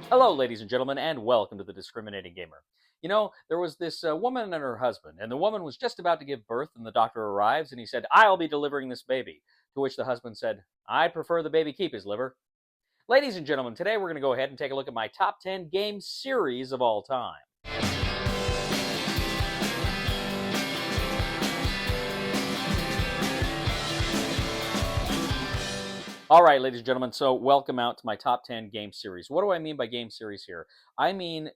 Hello, ladies and gentlemen, and welcome to the Discriminating Gamer. You know, there was this woman and her husband, and the woman was just about to give birth, and the doctor arrives, and he said, "I'll be delivering this baby." To which the husband said, "I'd prefer the baby keep his liver." Ladies and gentlemen, today we're going to go ahead and take a look at my top 10 game series of all time. All right, ladies and gentlemen, so welcome out to my top 10 game series. What do I mean by game series here? I mean,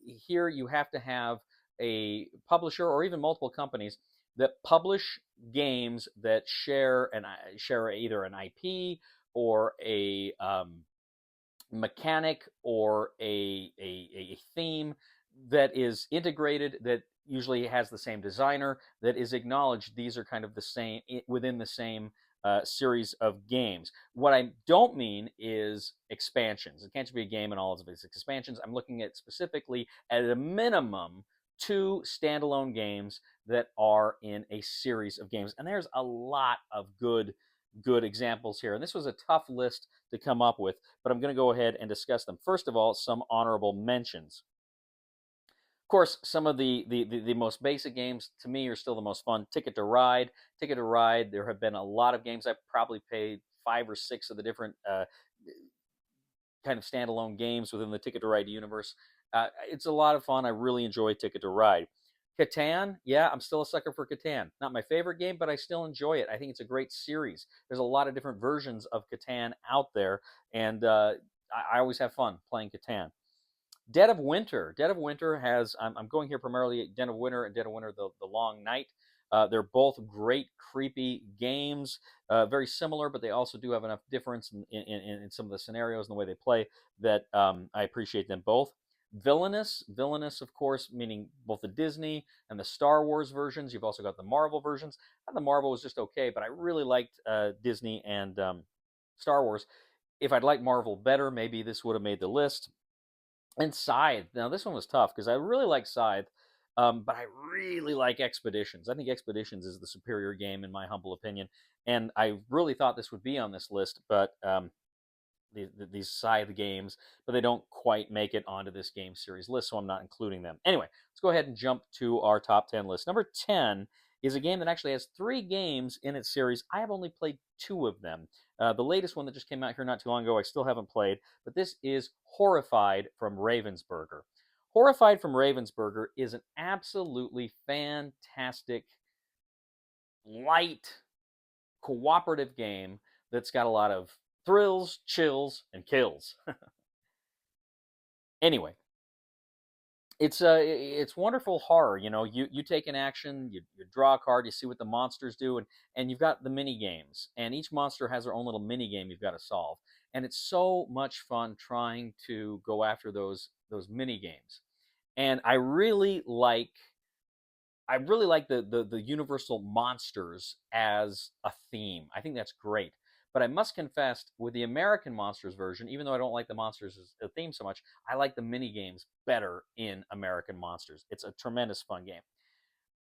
here you have to have a publisher or even multiple companies that publish games that share either an IP or a mechanic or a theme that is integrated, that usually has the same designer, that is acknowledged. These are kind of the same within the same series of games. What I don't mean is expansions. It can't just be a game and all of its expansions. I'm looking at specifically, at a minimum, two standalone games that are in a series of games. And there's a lot of good examples here. And this was a tough list to come up with, but I'm going to go ahead and discuss them. First of all, some honorable mentions. Of course, some of the most basic games to me are still the most fun. Ticket to Ride. Ticket to Ride, there have been a lot of games. I've probably played 5 or 6 of the different kind of standalone games within the Ticket to Ride universe. It's a lot of fun. I really enjoy Ticket to Ride. Catan, yeah, I'm still a sucker for Catan. Not my favorite game, but I still enjoy it. I think it's a great series. There's a lot of different versions of Catan out there, and I always have fun playing Catan. Dead of Winter. Dead of Winter has, I'm going here primarily at Dead of Winter and Dead of Winter the Long Night. They're both great, creepy games, very similar, but they also do have enough difference in some of the scenarios and the way they play that I appreciate them both. Villainous, of course, meaning both the Disney and the Star Wars versions. You've also got the Marvel versions. And the Marvel was just okay, but I really liked Disney and Star Wars. If I'd liked Marvel better, maybe this would have made the list. And Scythe. Now, this one was tough because I really like Scythe, but I really like Expeditions. I think Expeditions is the superior game, in my humble opinion. And I really thought this would be on this list, but these Scythe games, but they don't quite make it onto this game series list, so I'm not including them. Anyway, let's go ahead and jump to our top 10 list. Number 10 is a game that actually has 3 games in its series. I have only played 2 of them. The latest one that just came out here not too long ago, I still haven't played, but this is Horrified from Ravensburger. Horrified from Ravensburger is an absolutely fantastic, light, cooperative game that's got a lot of thrills, chills, and kills. Anyway, it's wonderful horror. You know, you take an action, you draw a card, you see what the monsters do, and you've got the mini games, and each monster has their own little mini game you've got to solve, and it's so much fun trying to go after those mini games. And I really like the universal monsters as a theme. I think that's great. But I must confess, with the American Monsters version, even though I don't like the monsters as a theme so much, I like the mini games better in American Monsters. It's a tremendous fun game.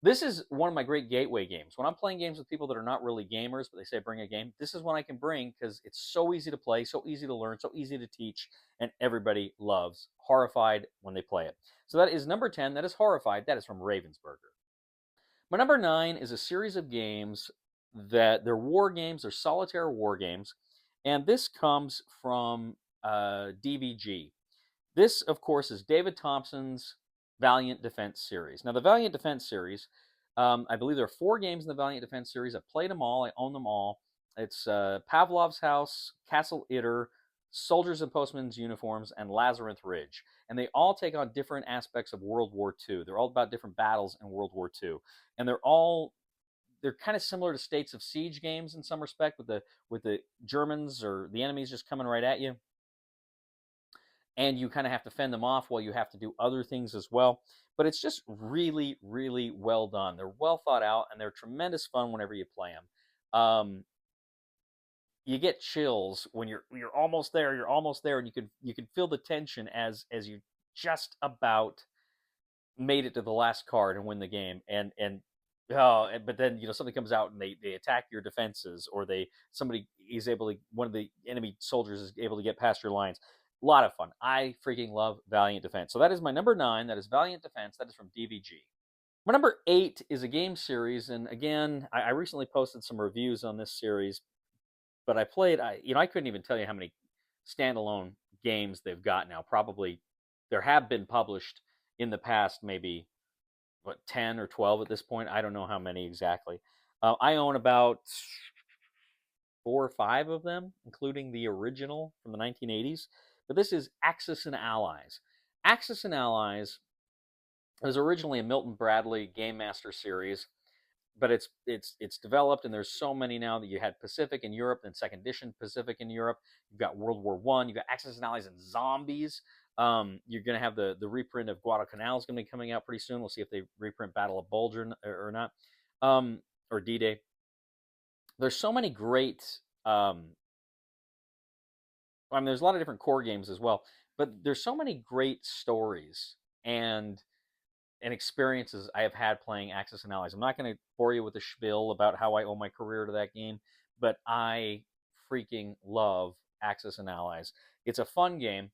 This is one of my great gateway games. When I'm playing games with people that are not really gamers, but they say bring a game, this is one I can bring because it's so easy to play, so easy to learn, so easy to teach, and everybody loves Horrified when they play it. So that is number 10. That is Horrified. That is from Ravensburger. My number 9 is a series of games that they're war games, they're solitaire war games, and this comes from DVG. This, of course, is David Thompson's Valiant Defense series. Now, the Valiant Defense series, I believe there are 4 games in the Valiant Defense series. I've played them all, I own them all. It's Pavlov's House, Castle Itter, Soldiers in Postmen's Uniforms, and Labyrinth Ridge. And they all take on different aspects of World War II. They're all about different battles in World War II. And they're kind of similar to States of Siege games in some respect, with the Germans or the enemies just coming right at you, and you kind of have to fend them off while you have to do other things as well. But it's just really, really well done. They're well thought out, and they're tremendous fun whenever you play them. You get chills when you're almost there. You're almost there, and you can feel the tension as you just about made it to the last card and win the game. But then something comes out and they attack your defenses, or one of the enemy soldiers is able to get past your lines. A lot of fun. I freaking love Valiant Defense. So that is my number 9. That is Valiant Defense. That is from DVG. My number 8 is a game series, and again, I recently posted some reviews on this series, but I played. I couldn't even tell you how many standalone games they've got now. Probably there have been published in the past, maybe 10 or 12 at this point. I don't know how many exactly. I own about 4 or 5 of them, including the original from the 1980s. But this is Axis and Allies. Axis and Allies was originally a Milton Bradley Game Master series, but it's developed, and there's so many now that you had Pacific in Europe, then Second Edition Pacific in Europe. You've got World War One. You've got Axis and Allies and Zombies. You're going to have the reprint of Guadalcanal is going to be coming out pretty soon. We'll see if they reprint Battle of Bulge or not, or D-Day. There's so many great. There's a lot of different core games as well, but there's so many great stories and experiences I have had playing Axis and Allies. I'm not going to bore you with a spiel about how I owe my career to that game, but I freaking love Axis and Allies. It's a fun game.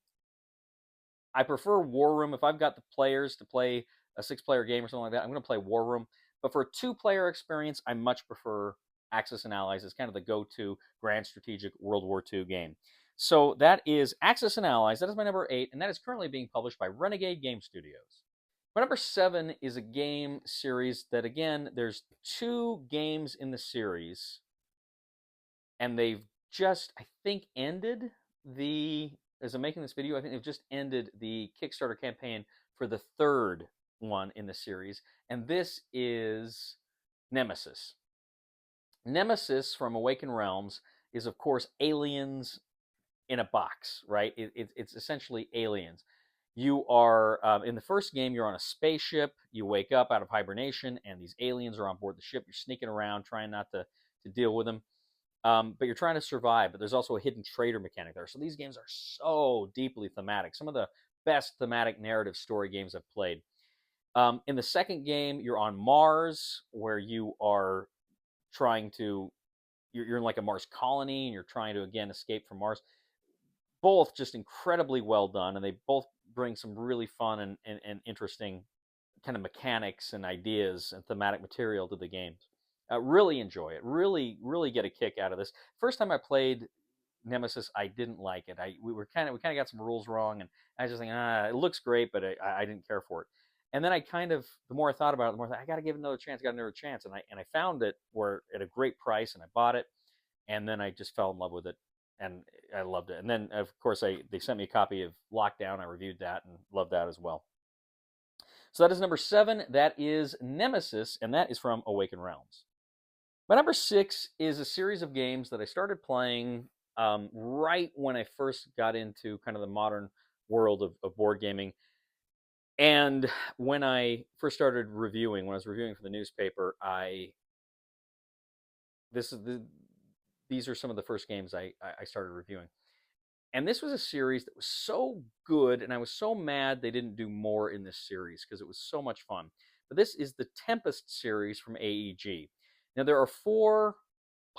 I prefer War Room. If I've got the players to play a 6-player game or something like that, I'm going to play War Room. But for a 2-player experience, I much prefer Axis and Allies. It's kind of the go-to grand strategic World War II game. So that is Axis and Allies. That is my number 8, and that is currently being published by Renegade Game Studios. My number 7 is a game series that, again, there's 2 games in the series, and they've just, I think, ended as I'm making this video, I think they've just ended the Kickstarter campaign for the 3rd one in the series, and this is Nemesis. Nemesis from Awakened Realms is, of course, aliens in a box, right? It's essentially aliens. You are, in the first game, you're on a spaceship. You wake up out of hibernation, and these aliens are on board the ship. You're sneaking around, trying not to deal with them. But you're trying to survive. But there's also a hidden traitor mechanic there. So these games are so deeply thematic. Some of the best thematic narrative story games I've played. In the second game, you're on Mars, where you are trying to, you're in like a Mars colony, and you're trying to, again, escape from Mars. Both just incredibly well done, and they both bring some really fun and interesting kind of mechanics and ideas and thematic material to the games. Really enjoy it. Really, really get a kick out of this. First time I played Nemesis, I didn't like it. We kind of got some rules wrong, and I was just thinking, it looks great, but I didn't care for it. And then the more I thought about it, the more I thought, I got to give it another chance. Got another chance, and I found it at a great price, and I bought it, and then I just fell in love with it. And I loved it. And then, of course, they sent me a copy of Lockdown. I reviewed that and loved that as well. So that is number 7. That is Nemesis, and that is from Awakened Realms. My number 6 is a series of games that I started playing right when I first got into kind of the modern world of board gaming. And when I first started reviewing, when I was reviewing for the newspaper, these are some of the first games I started reviewing. And this was a series that was so good, and I was so mad they didn't do more in this series because it was so much fun. But this is the Tempest series from AEG. Now, there are 4,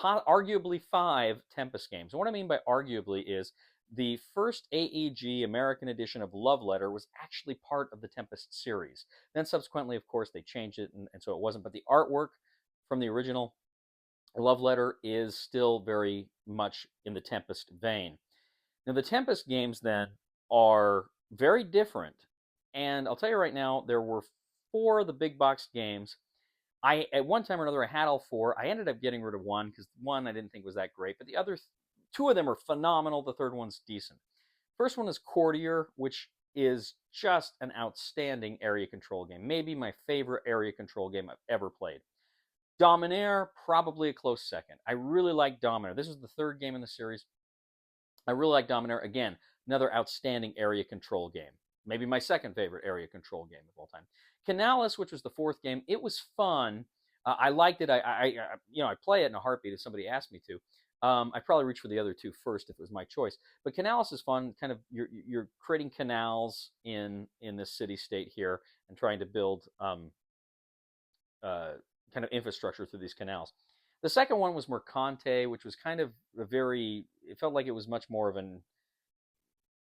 arguably 5 Tempest games. And what I mean by arguably is the first AEG American edition of Love Letter was actually part of the Tempest series. Then subsequently, of course, they changed it, and so it wasn't. But the artwork from the original Love Letter is still very much in the Tempest vein. Now, the Tempest games then are very different. And I'll tell you right now, there were 4 of the big box games. At one time or another, I had all 4. I ended up getting rid of one because one I didn't think was that great. But the other 2 of them are phenomenal. The third one's decent. First one is Courtier, which is just an outstanding area control game. Maybe my favorite area control game I've ever played. Dominaire, probably a close second. I really like Dominaire. This was the 3rd game in the series. I really like Dominaire. Again, another outstanding area control game. Maybe my second favorite area control game of all time. Canalis, which was the 4th game, it was fun. I liked it. I'd play it in a heartbeat if somebody asked me to. I'd probably reach for the other 2 first if it was my choice. But Canalis is fun. Kind of, you're creating canals in this city-state here and trying to build kind of infrastructure through these canals. The second one was Mercante, which was kind of it felt like it was much more of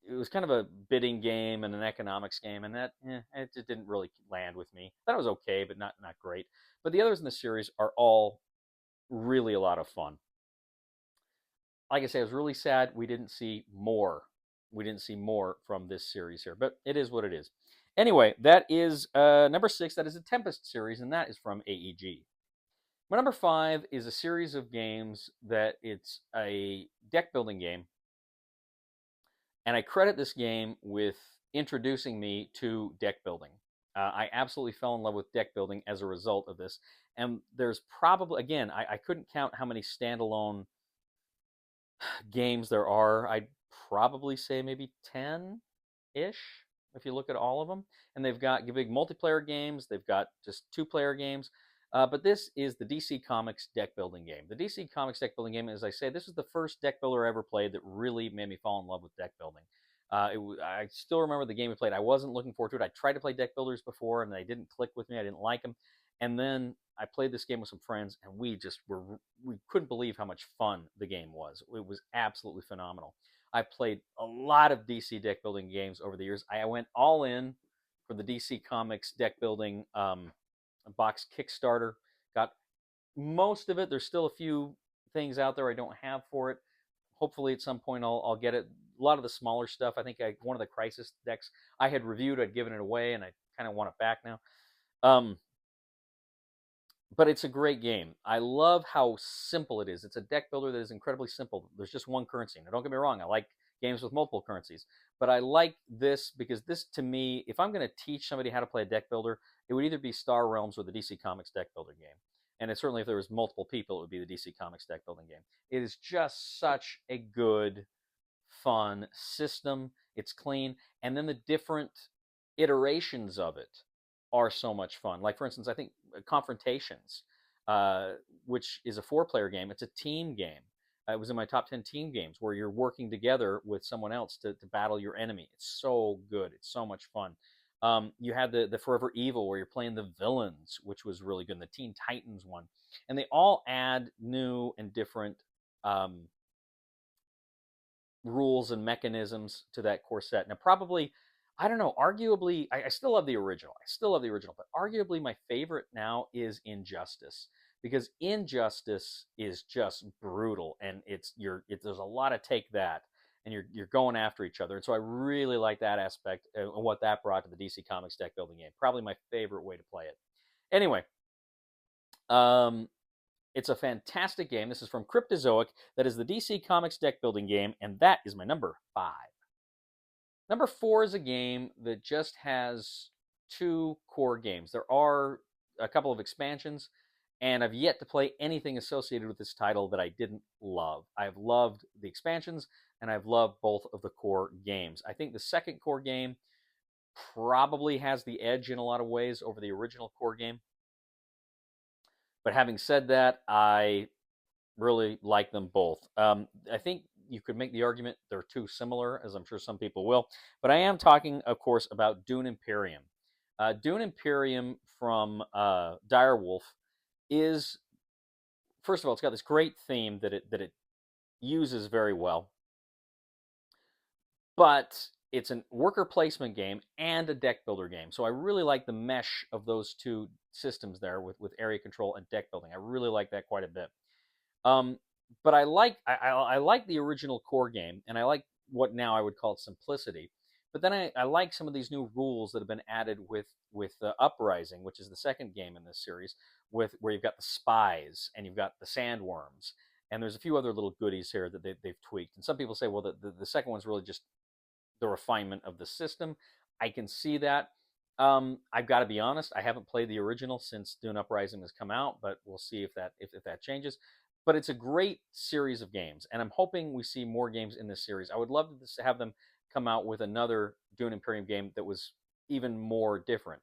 it was kind of a bidding game and an economics game, and that it just didn't really land with me. I thought it was okay, but not great. But the others in the series are all really a lot of fun. Like I say, I was really sad we didn't see more. We didn't see more from this series here, but it is what it is. Anyway, that is number 6. That is a Tempest series, and that is from AEG. My number 5 is a series of games that it's a deck building game, and I credit this game with introducing me to deck building. I absolutely fell in love with deck building as a result of this. And there's probably, again, I couldn't count how many standalone games there are. I'd probably say maybe 10 ish if you look at all of them. And they've got big multiplayer games, they've got just 2-player games. But this is the DC Comics deck building game. The DC Comics deck building game, as I say, this was the first deck builder I ever played that really made me fall in love with deck building. I still remember the game we played. I wasn't looking forward to it. I tried to play deck builders before, and they didn't click with me. I didn't like them. And then I played this game with some friends, and we couldn't believe how much fun the game was. It was absolutely phenomenal. I played a lot of DC deck building games over the years. I went all in for the DC Comics deck building box Kickstarter. Got most of it. There's still a few things out there I don't have for it. Hopefully, at some point, I'll get it. A lot of the smaller stuff. I think one of the Crisis decks I had reviewed. I'd given it away, and I kind of want it back now. But it's a great game. I love how simple it is. It's a deck builder that is incredibly simple. There's just one currency. Now, don't get me wrong. I like games with multiple currencies. But I like this because this, to me, if I'm going to teach somebody how to play a deck builder, it would either be Star Realms or the DC Comics deck builder game. And it certainly, if there was multiple people, it would be the DC Comics deck building game. It is just such a good, fun system. It's clean. And then the different iterations of it are so much fun. Like, for instance, I think Confrontations, which is a 4-player game. It's a team game. It was in my top 10 team games where you're working together with someone else to battle your enemy. It's so good. It's so much fun. You had the Forever Evil where you're playing the villains, which was really good. And the Teen Titans one. And they all add new and different rules and mechanisms to that core set. Now, probably, I don't know, arguably, I still love the original. I still love the original, but arguably my favorite now is Injustice, because Injustice is just brutal, and there's a lot of take that, and you're going after each other. And so I really like that aspect and what that brought to the DC Comics deck building game. Probably my favorite way to play it. Anyway, it's a fantastic game. This is from Cryptozoic. That is the DC Comics deck building game, and that is my number 5. Number 4 is a game that just has 2 core games. There are a couple of expansions, and I've yet to play anything associated with this title that I didn't love. I've loved the expansions, and I've loved both of the core games. I think the second core game probably has the edge in a lot of ways over the original core game. But having said that, I really like them both. I think you could make the argument they're too similar, as I'm sure some people will. But I am talking, of course, about Dune Imperium. Dune Imperium from Direwolf is, first of all, it's got this great theme that it uses very well. But it's a worker placement game and a deck builder game. So I really like the mesh of those two systems there with area control and deck building. I really like that quite a bit. But I like the original core game, and I like what now I would call simplicity. But then I like some of these new rules that have been added with Uprising, which is the second game in this series, where you've got the spies and you've got the sandworms, and there's a few other little goodies here that they've tweaked. And some people say, well, the second one's really just the refinement of the system. I can see that. I've got to be honest, I haven't played the original since Dune Uprising has come out, but we'll see if that changes. But it's a great series of games, and I'm hoping we see more games in this series. I would love to have them come out with another Dune Imperium game that was even more different,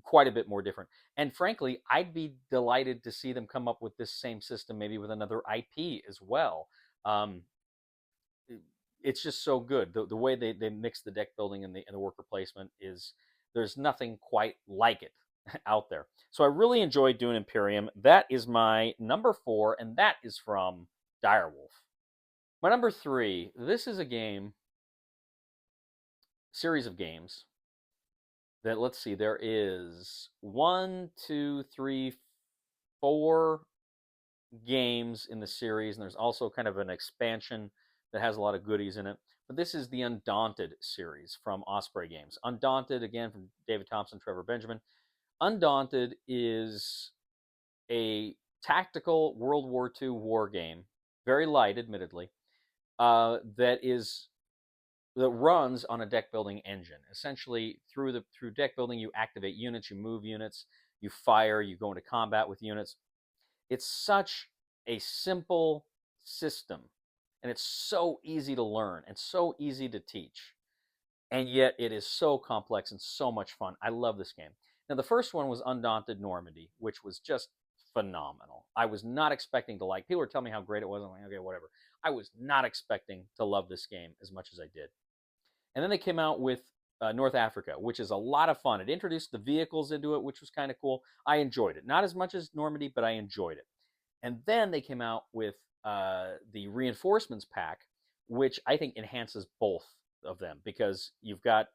quite a bit more different. And frankly, I'd be delighted to see them come up with this same system, maybe with another IP as well. It's just so good. The way they mix the deck building and the worker placement there's nothing quite like it out there. So I really enjoyed Dune Imperium. That is my number 4, and that is from Direwolf. My number 3, this is a game series of games that, let's see, there is one, two, three, four games in the series, and there's also kind of an expansion that has a lot of goodies in it. But this is the Undaunted series from Osprey Games. Undaunted, again, from David Thompson, Trevor Benjamin. Undaunted is a tactical World War II war game, very light, admittedly, that runs on a deck building engine. Essentially, through deck building, you activate units, you move units, you fire, you go into combat with units. It's such a simple system, and it's so easy to learn and so easy to teach, and yet it is so complex and so much fun. I love this game. Now, the first one was Undaunted Normandy, which was just phenomenal. I was not expecting to like. People were telling me how great it was. I'm like, okay, whatever. I was not expecting to love this game as much as I did. And then they came out with North Africa, which is a lot of fun. It introduced the vehicles into it, which was kind of cool. I enjoyed it. Not as much as Normandy, but I enjoyed it. And then they came out with the reinforcements pack, which I think enhances both of them, because you can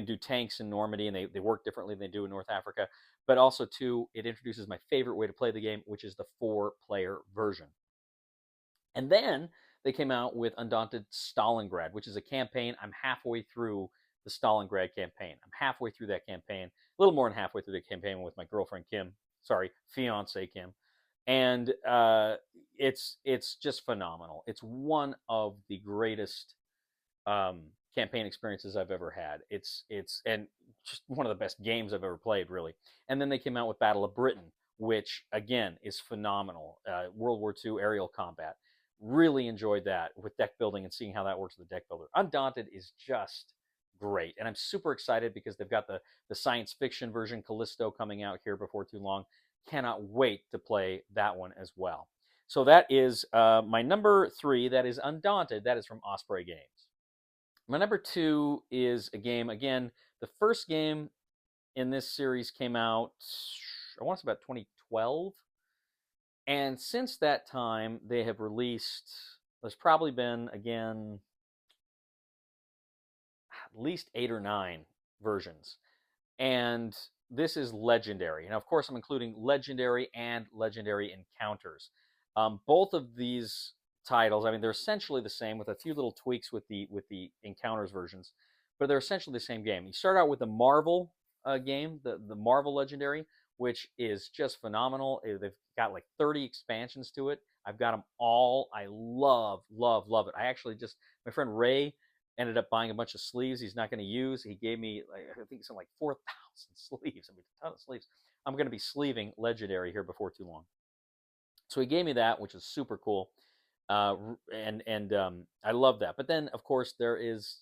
do tanks in Normandy, and they work differently than they do in North Africa. But also, too, it introduces my favorite way to play the game, which is the 4-player version. And then they came out with Undaunted Stalingrad, which is a campaign. I'm halfway through the Stalingrad campaign. I'm halfway through that campaign, a little more than halfway through the campaign with my girlfriend Kim. Sorry, fiance Kim. And it's just phenomenal. It's one of the greatest campaign experiences I've ever had. It's and just one of the best games I've ever played, really. And then they came out with Battle of Britain, which again is phenomenal. World War II aerial combat. Really enjoyed that with deck building and seeing how that works with the deck builder. Undaunted is just great, and I'm super excited because they've got the science fiction version Callisto coming out here before too long. Cannot wait to play that one as well. So that is my number 3. That is Undaunted. That is from Osprey Games. My number 2 is a game, again, the first game in this series came out, I want to say about 2012. And since that time, they have released, there's probably been, again, at least 8 or 9 versions. And this is Legendary. Now, of course, I'm including Legendary and Legendary Encounters. Both of these titles, I mean, they're essentially the same with a few little tweaks with the Encounters versions, but they're essentially the same game. You start out with the Marvel game, the Marvel Legendary, which is just phenomenal. They've got like 30 expansions to it. I've got them all. I love it. I actually just, my friend Ray ended up buying a bunch of sleeves he's not going to use. He gave me, I think, something like 4,000 sleeves. I mean, a ton of sleeves. I'm going to be sleeving Legendary here before too long. So he gave me that, which is super cool. And I love that. But then, of course, there is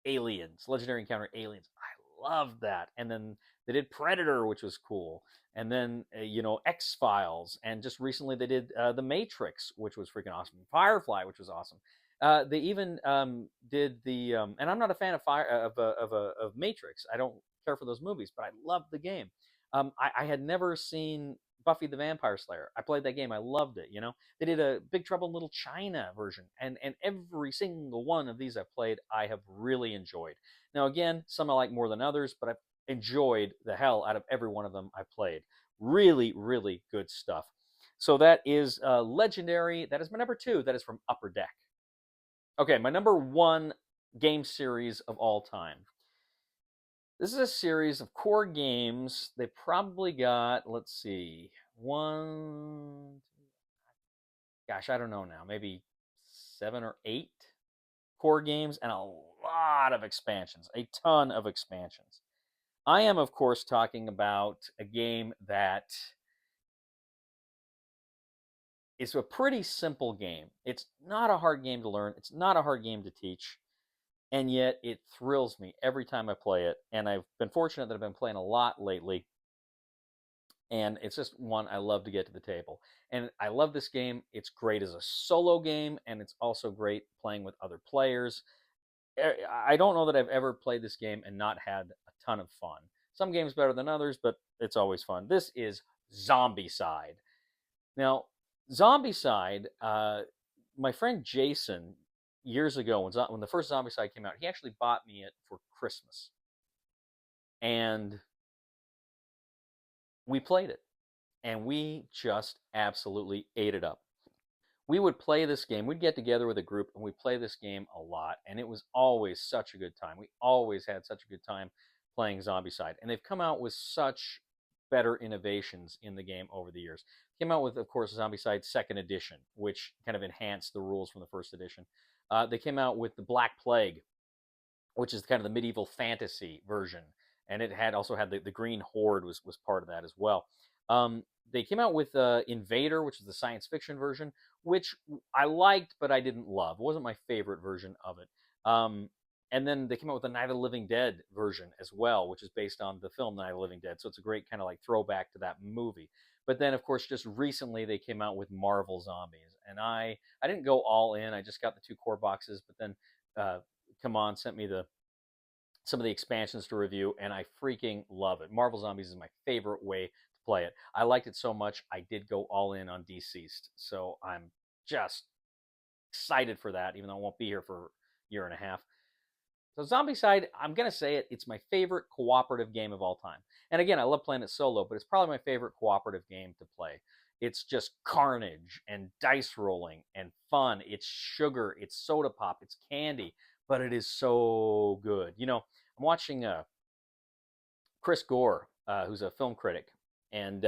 Aliens, Legendary Encounter Aliens. I love that. And then they did Predator, which was cool. And then, X-Files. And just recently they did The Matrix, which was freaking awesome. Firefly, which was awesome. They even did the, and I'm not a fan of Matrix. I don't care for those movies, but I love the game. I had never seen Buffy the Vampire Slayer. I played that game. I loved it. They did a Big Trouble in Little China version, and every single one of these I've played, I have really enjoyed. Now, again, some I like more than others, but I've enjoyed the hell out of every one of them I played. Really, really good stuff. So that is Legendary. That is my number 2. That is from Upper Deck. Okay, my number 1 game series of all time. This is a series of core games. They probably got, let's see, gosh, I don't know now, maybe 7 or 8 core games and a lot of expansions, a ton of expansions. I am, of course, talking about a game that is a pretty simple game. It's not a hard game to learn. It's not a hard game to teach. And yet it thrills me every time I play it. And I've been fortunate that I've been playing a lot lately. And it's just one I love to get to the table. And I love this game. It's great as a solo game, and it's also great playing with other players. I don't know that I've ever played this game and not had a ton of fun. Some games better than others, but it's always fun. This is Zombicide. Now, Zombicide, my friend Jason years ago when the first Zombicide came out. He actually bought me it for Christmas, and we played it, and we just absolutely ate it up. We would play this game. We'd get together with a group and we'd play this game a lot, and it was always such a good time. We always had such a good time playing Zombicide, and they've come out with such better innovations in the game over the years. Came out with, of course, Zombicide Second Edition, which kind of enhanced the rules from the first edition. They came out with the Black Plague, which is kind of the medieval fantasy version, and it had also had the Green Horde was part of that as well. They came out with Invader, which is the science fiction version, which I liked, but I didn't love. It wasn't my favorite version of it. And then they came out with the Night of the Living Dead version as well, which is based on the film Night of the Living Dead. So it's a great kind of like throwback to that movie. But then, of course, just recently they came out with Marvel Zombies, and I didn't go all in. I just got the 2 core boxes, but then Come On sent me some of the expansions to review, and I freaking love it. Marvel Zombies is my favorite way to play it. I liked it so much, I did go all in on Deceased. So I'm just excited for that, even though I won't be here for a year and a half. So Zombicide, I'm going to say it, it's my favorite cooperative game of all time. And again, I love playing it solo, but it's probably my favorite cooperative game to play. It's just carnage and dice rolling and fun. It's sugar, it's soda pop, it's candy, but it is so good. You know, I'm watching Chris Gore, who's a film critic, and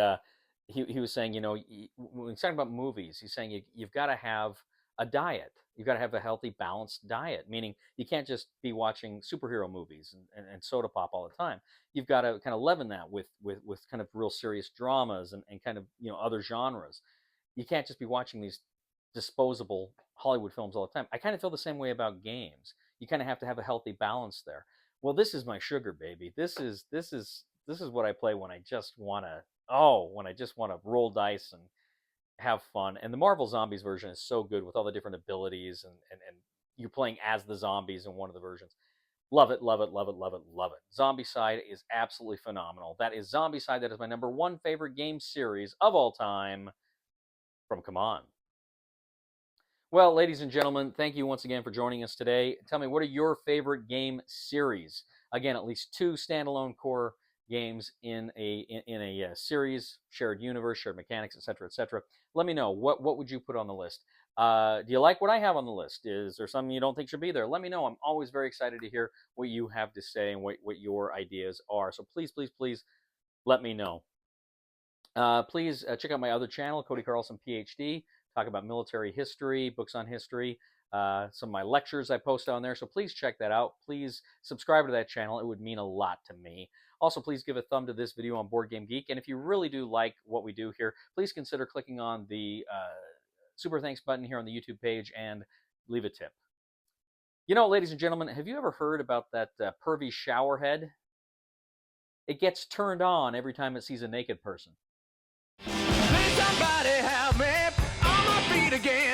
he was saying, you know, when he's talking about movies, he's saying you've got to have a diet. You've got to have a healthy, balanced diet, meaning you can't just be watching superhero movies and soda pop all the time. You've got to kind of leaven that with kind of real serious dramas and kind of, you know, other genres. You can't just be watching these disposable Hollywood films all the time. I kind of feel the same way about games. You kind of have to have a healthy balance there. Well, this is my sugar, baby. This is what I play when I just want to roll dice and have fun. And the Marvel Zombies version is so good with all the different abilities and you're playing as the zombies in one of the versions. Love it, love it, love it, love it, love it. Zombicide is absolutely phenomenal. That is Zombicide. That is my number 1 favorite game series of all time from Come On. Well, ladies and gentlemen, thank you once again for joining us today. Tell me, what are your favorite game series? Again, at least 2 standalone core games in a series, shared universe, shared mechanics, etc., etc. Let me know. What would you put on the list? Do you like what I have on the list? Is there something you don't think should be there? Let me know. I'm always very excited to hear what you have to say and what your ideas are. So please, please, please let me know. Please check out my other channel, Cody Carlson, PhD. Talk about military history, books on history, some of my lectures I post on there. So please check that out. Please subscribe to that channel. It would mean a lot to me. Also, please give a thumb to this video on Board Game Geek. And if you really do like what we do here, please consider clicking on the super thanks button here on the YouTube page and leave a tip. You know, ladies and gentlemen, have you ever heard about that pervy showerhead? It gets turned on every time it sees a naked person. Please somebody help me on my feet again.